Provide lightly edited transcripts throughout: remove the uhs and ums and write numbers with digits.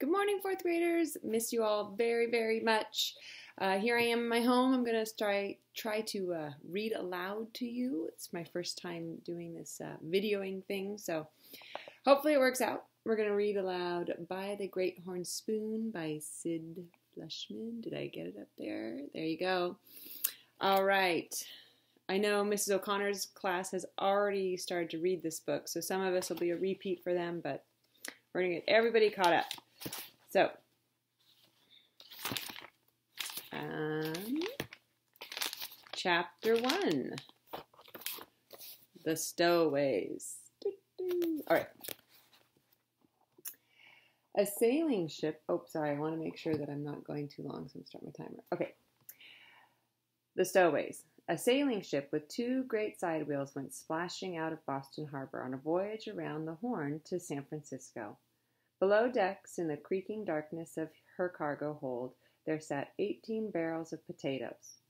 Good morning, fourth graders. Miss you all very, very much. Here I am in my home. I'm going to try to read aloud to you. It's my first time doing this videoing thing, so hopefully it works out. We're going to read aloud By the Great Horn Spoon by Sid Fleischman. Did I get it up there? There you go. All right. I know Mrs. O'Connor's class has already started to read this book, so some of us will be a repeat for them, but we're going to get everybody caught up. So, Chapter 1, The Stowaways. All right. A sailing ship, sorry, I want to make sure that I'm not going too long, so I'm going to start my timer. Okay. The Stowaways. A sailing ship with two great side wheels went splashing out of Boston Harbor on a voyage around the Horn to San Francisco. Below decks, in the creaking darkness of her cargo hold, there sat 18 barrels of potatoes.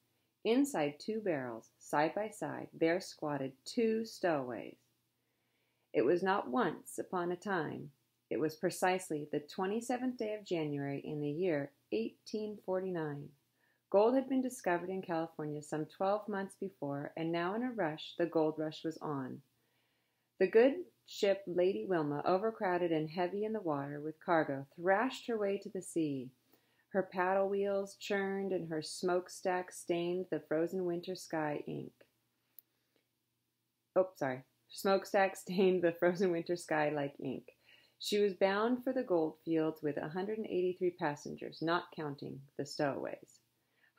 Inside 2 barrels, side by side, there squatted 2 stowaways. It was not once upon a time. It was precisely the 27th day of January in the year 1849. Gold had been discovered in California some 12 months before, and now in a rush, the gold rush was on. The good ship Lady Wilma, overcrowded and heavy in the water with cargo, thrashed her way to the sea. Her paddle wheels churned and her smokestack stained the frozen winter sky ink. Smokestack stained the frozen winter sky like ink. She was bound for the gold fields with 183 passengers, not counting the stowaways.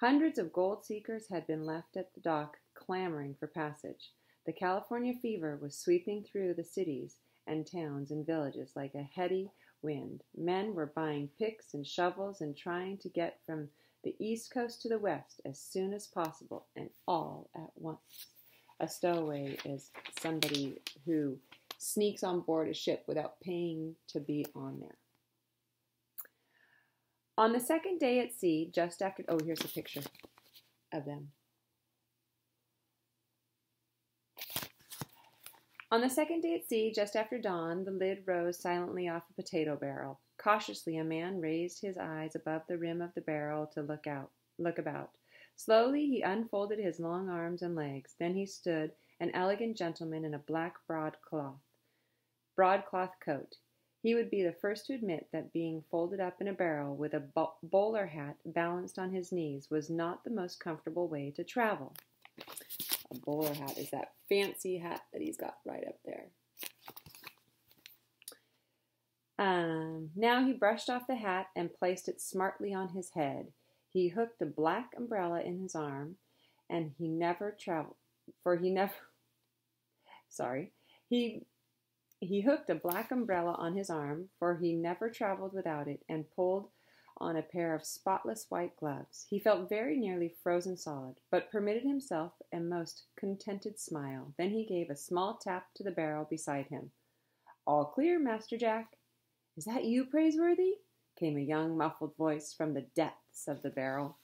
Hundreds of gold seekers had been left at the dock, clamoring for passage. The California fever was sweeping through the cities and towns and villages like a heady wind. Men were buying picks and shovels and trying to get from the East Coast to the West as soon as possible, and all at once. A stowaway is somebody who sneaks on board a ship without paying to be on there. On the second day at sea, just after... here's a picture of them. On the second day at sea, just after dawn, the lid rose silently off a potato barrel. Cautiously, a man raised his eyes above the rim of the barrel to look about. Slowly, he unfolded his long arms and legs. Then he stood, an elegant gentleman in a black broadcloth coat. He would be the first to admit that being folded up in a barrel with a bowler hat balanced on his knees was not the most comfortable way to travel. A bowler hat is that fancy hat that he's got right up there. Now he brushed off the hat and placed it smartly on his head. He hooked a black umbrella in his arm, and he hooked a black umbrella on his arm, for he never traveled without it, and pulled on a pair of spotless white gloves. He felt very nearly frozen solid, but permitted himself a most contented smile. Then he gave a small tap to the barrel beside him. "All clear, Master Jack." "Is that you, Praiseworthy?" came a young muffled voice from the depths of the barrel.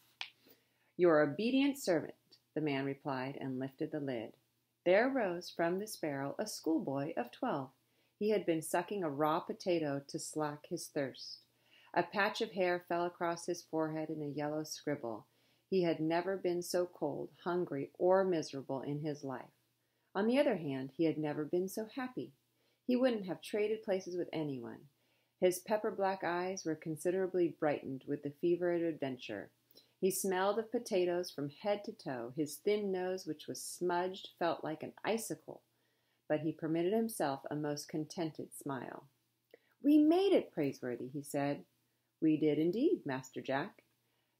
"Your obedient servant," the man replied, and lifted the lid. There rose from this barrel a schoolboy of 12. He had been sucking a raw potato to slake his thirst. A patch of hair fell across his forehead in a yellow scribble. He had never been so cold, hungry, or miserable in his life. On the other hand, he had never been so happy. He wouldn't have traded places with anyone. His pepper-black eyes were considerably brightened with the fever of adventure. He smelled of potatoes from head to toe. His thin nose, which was smudged, felt like an icicle, but he permitted himself a most contented smile. "We made it, Praiseworthy," he said. "We did indeed, Master Jack."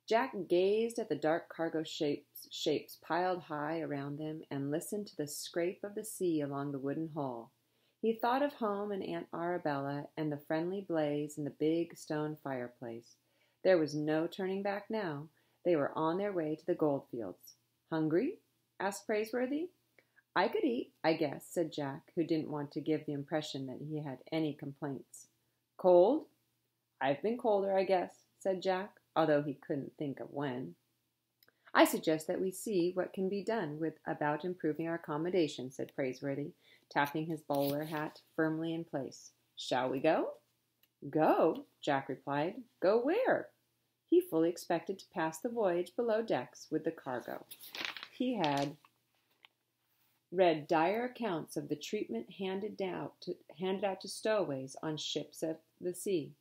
Jack gazed at the dark cargo shapes piled high around them and listened to the scrape of the sea along the wooden hull. He thought of home and Aunt Arabella and the friendly blaze in the big stone fireplace. There was no turning back now. They were on their way to the gold fields. "Hungry?" asked Praiseworthy. "I could eat, I guess," said Jack, who didn't want to give the impression that he had any complaints. "Cold?" "I've been colder, I guess," said Jack, although he couldn't think of when. "I suggest that we see what can be done about improving our accommodation," said Praiseworthy, tapping his bowler hat firmly in place. "Shall we go?" Go, Jack replied. Go where? He fully expected to pass the voyage below decks with the cargo. He had read dire accounts of the treatment handed out to stowaways on ships at the sea.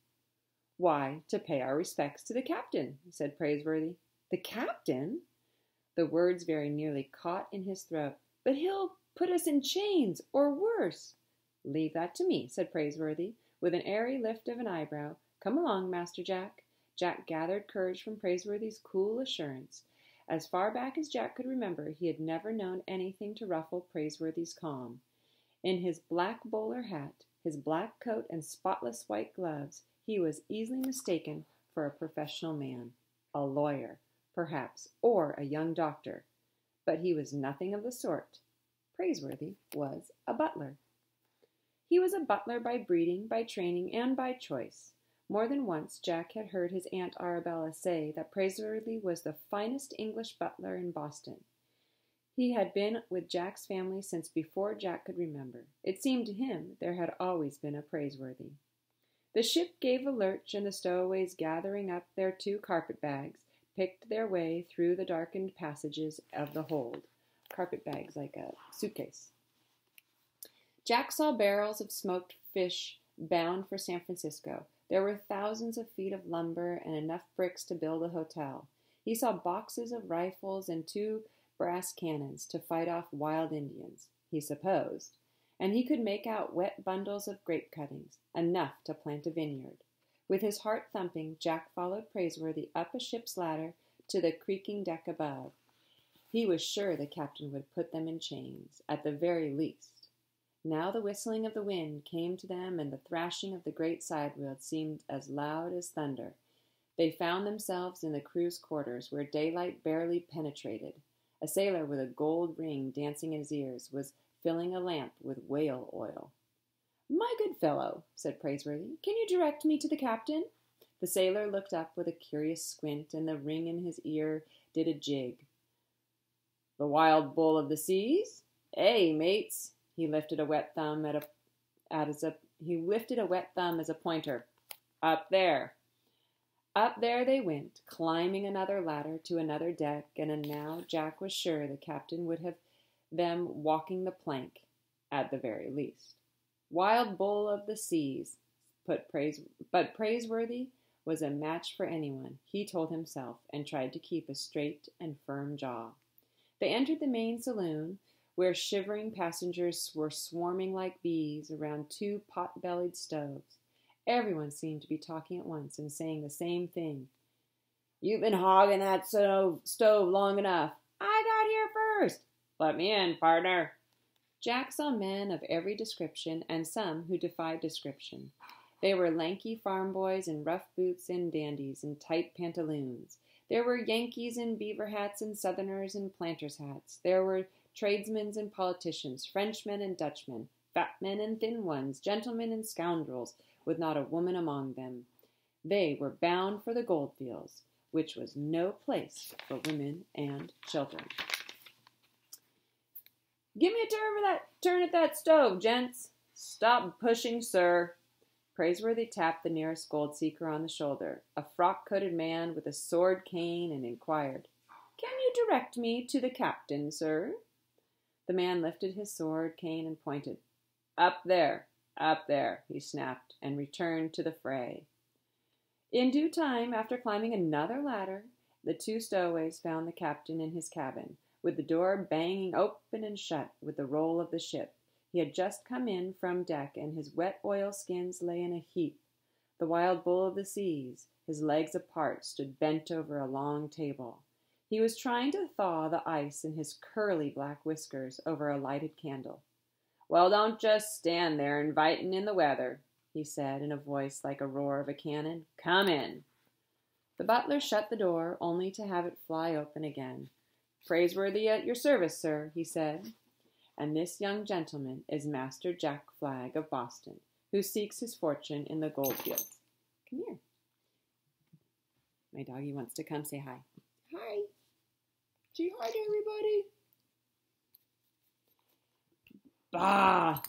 Why, to pay our respects to the captain, said Praiseworthy. The captain? The words very nearly caught in his throat. But he'll put us in chains, or worse. Leave that to me, said Praiseworthy, with an airy lift of an eyebrow. Come along, Master Jack. Jack gathered courage from Praiseworthy's cool assurance. As far back as Jack could remember, he had never known anything to ruffle Praiseworthy's calm. In his black bowler hat, his black coat, and spotless white gloves, he was easily mistaken for a professional man, a lawyer, perhaps, or a young doctor. But he was nothing of the sort. Praiseworthy was a butler. He was a butler by breeding, by training, and by choice. More than once Jack had heard his Aunt Arabella say that Praiseworthy was the finest English butler in Boston. He had been with Jack's family since before Jack could remember. It seemed to him there had always been a Praiseworthy. The ship gave a lurch, and the stowaways, gathering up their 2 carpet-bags, picked their way through the darkened passages of the hold. Carpet-bags like a suitcase. Jack saw barrels of smoked fish bound for San Francisco. There were thousands of feet of lumber and enough bricks to build a hotel. He saw boxes of rifles and 2 brass cannons to fight off wild Indians, he supposed, and he could make out wet bundles of grape cuttings, enough to plant a vineyard. With his heart thumping, Jack followed Praiseworthy up a ship's ladder to the creaking deck above. He was sure the captain would put them in chains, at the very least. Now the whistling of the wind came to them, and the thrashing of the great sidewheel seemed as loud as thunder. They found themselves in the crew's quarters, where daylight barely penetrated. A sailor with a gold ring dancing in his ears was filling a lamp with whale oil. "My good fellow," said Praiseworthy, "can you direct me to the captain?" The sailor looked up with a curious squint, and the ring in his ear did a jig. "The wild bull of the seas? Eh, mates?" He lifted a wet thumb as a pointer. "Up there." Up there they went, climbing another ladder to another deck, and now Jack was sure the captain would have them walking the plank, at the very least. Wild bull of the seas, but Praiseworthy was a match for anyone, he told himself, and tried to keep a straight and firm jaw. They entered the main saloon, where shivering passengers were swarming like bees around 2 pot-bellied stoves. Everyone seemed to be talking at once and saying the same thing. "You've been hogging that stove long enough." "I got here first." "Let me in, partner." Jack saw men of every description, and some who defied description. They were lanky farm boys in rough boots and dandies in tight pantaloons. There were Yankees in beaver hats and Southerners in planters' hats. There were tradesmen and politicians, Frenchmen and Dutchmen, fat men and thin ones, gentlemen and scoundrels, with not a woman among them. They were bound for the goldfields, which was no place for women and children. "Give me a turn at that stove, gents." "Stop pushing, sir." Praiseworthy tapped the nearest gold seeker on the shoulder, a frock-coated man with a sword cane, and inquired, "Can you direct me to the captain, sir?" The man lifted his sword cane and pointed. Up there," he snapped, and returned to the fray. In due time, after climbing another ladder, the 2 stowaways found the captain in his cabin, with the door banging open and shut with the roll of the ship. He had just come in from deck, and his wet oilskins lay in a heap. The wild bull of the seas, his legs apart, stood bent over a long table. He was trying to thaw the ice in his curly black whiskers over a lighted candle. "Well, don't just stand there invitin' in the weather," he said in a voice like a roar of a cannon. "Come in." The butler shut the door, only to have it fly open again. "Praiseworthy at your service, sir," he said. "And this young gentleman is Master Jack Flagg of Boston, who seeks his fortune in the goldfields. Come here. My doggy wants to come say hi. Hi. Say hi to everybody. Bah!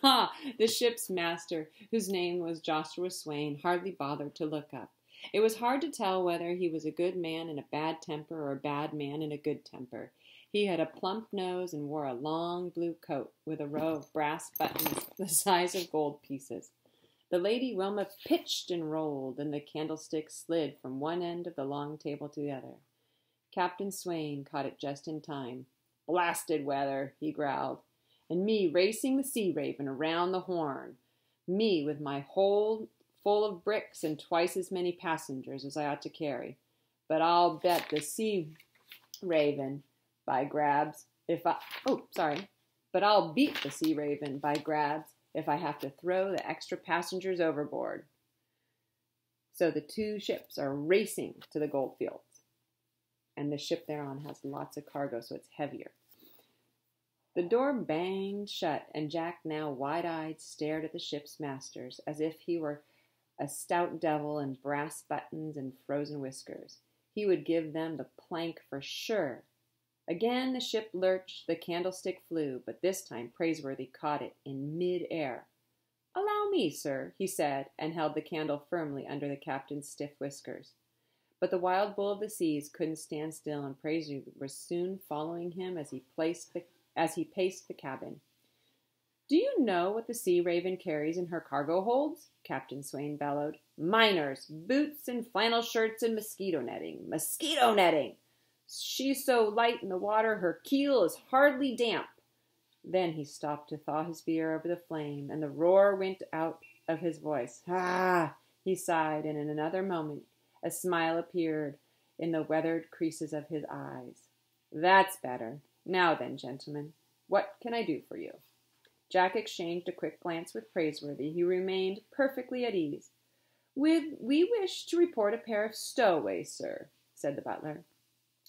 Bah! The ship's master, whose name was Joshua Swain, hardly bothered to look up. It was hard to tell whether he was a good man in a bad temper or a bad man in a good temper. He had a plump nose and wore a long blue coat with a row of brass buttons the size of gold pieces. The Lady Wilma pitched and rolled, and the candlestick slid from one end of the long table to the other. Captain Swain caught it just in time. "Blasted weather," he growled. "And me racing the Sea Raven around the Horn. Me with my hold full of bricks and twice as many passengers as I ought to carry. But I'll bet the Sea Raven, by grabs, but I'll beat the Sea Raven, by grabs, if I have to throw the extra passengers overboard." So the two ships are racing to the gold fields. And the ship they're on has lots of cargo, so it's heavier. The door banged shut, and Jack, now wide-eyed, stared at the ship's masters as if he were a stout devil in brass buttons and frozen whiskers. He would give them the plank for sure. Again the ship lurched, the candlestick flew, but this time Praiseworthy caught it in mid-air. "Allow me, sir," he said, and held the candle firmly under the captain's stiff whiskers. But the wild bull of the seas couldn't stand still, and Praiseworthy was soon following him as he paced the cabin. "Do you know what the Sea Raven carries in her cargo holds?" Captain Swain bellowed. "Miners, boots and flannel shirts and mosquito netting. Mosquito netting! She's so light in the water her keel is hardly damp." Then he stopped to thaw his beer over the flame, and the roar went out of his voice. "Ah!" he sighed, and in another moment a smile appeared in the weathered creases of his eyes. "That's better. Now then, gentlemen, what can I do for you?" Jack exchanged a quick glance with Praiseworthy. He remained perfectly at ease. "We wish to report a pair of stowaways, sir," said the butler.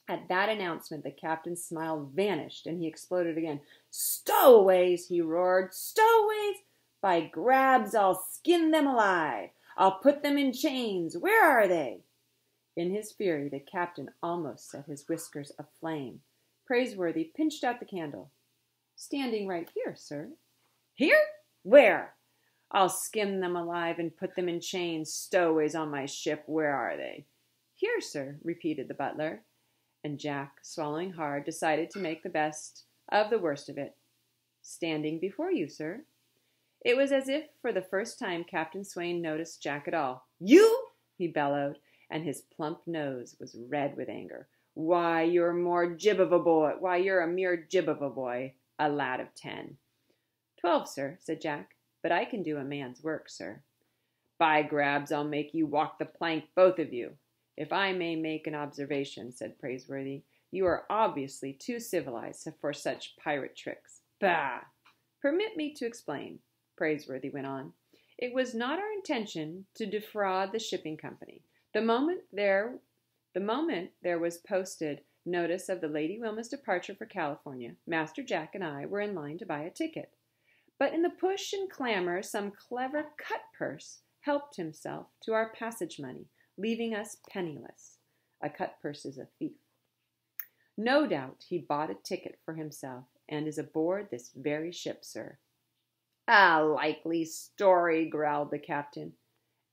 At that announcement the captain's smile vanished, and he exploded again. "Stowaways!" he roared. "Stowaways! By grabs, I'll skin them alive! I'll put them in chains! Where are they?" In his fury the captain almost set his whiskers aflame. Praiseworthy pinched out the candle. "Standing right here, sir." "Here? Where? I'll skin them alive and put them in chains. Stowaways on my ship. Where are they?" "Here, sir," repeated the butler. And Jack, swallowing hard, decided to make the best of the worst of it. "Standing before you, sir." It was as if for the first time Captain Swain noticed Jack at all. "You!" he bellowed, and his plump nose was red with anger. "Why, you're more jib of a boy. Why, you're a mere jib of a boy, a lad of 10. 12, sir," said Jack. "But I can do a man's work, sir." "By grabs, I'll make you walk the plank, both of you." "If I may make an observation," said Praiseworthy, "you are obviously too civilized for such pirate tricks." "Bah!" "Permit me to explain," Praiseworthy went on. "It was not our intention to defraud the shipping company. The moment there was posted notice of the Lady Wilma's departure for California, Master Jack and I were in line to buy a ticket. But in the push and clamor, some clever cut-purse helped himself to our passage money, leaving us penniless. A cut-purse is a thief. No doubt he bought a ticket for himself and is aboard this very ship, sir." "A likely story," growled the captain.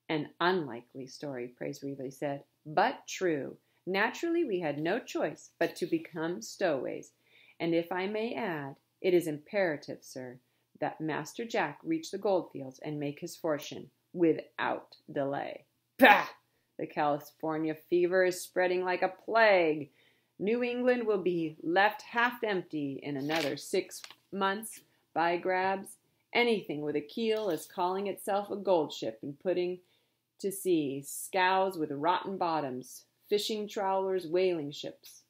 "An unlikely story," Praiseworthy said, "but true. Naturally, we had no choice but to become stowaways. And if I may add, it is imperative, sir, that Master Jack reach the goldfields and make his fortune without delay." "Pah! The California fever is spreading like a plague. New England will be left half empty in another 6 months. By grabs, anything with a keel is calling itself a gold ship and putting to sea. Scows with rotten bottoms, fishing trawlers, whaling ships.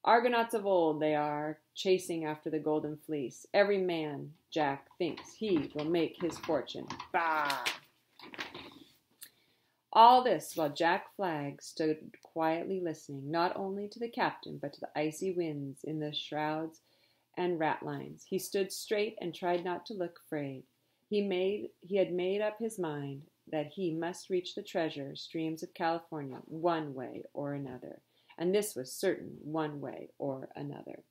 Argonauts of old they are, chasing after the golden fleece. Every man, Jack, thinks he will make his fortune. Bah!" All this while Jack Flagg stood quietly listening, not only to the captain, but to the icy winds in the shrouds and ratlines. He stood straight and tried not to look afraid. He had made up his mind that he must reach the treasure streams of California one way or another. And this was certain, one way or another.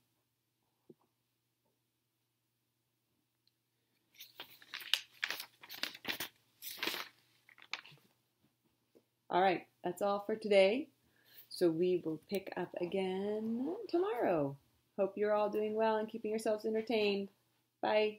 All right, that's all for today. So we will pick up again tomorrow. Hope you're all doing well and keeping yourselves entertained. Bye.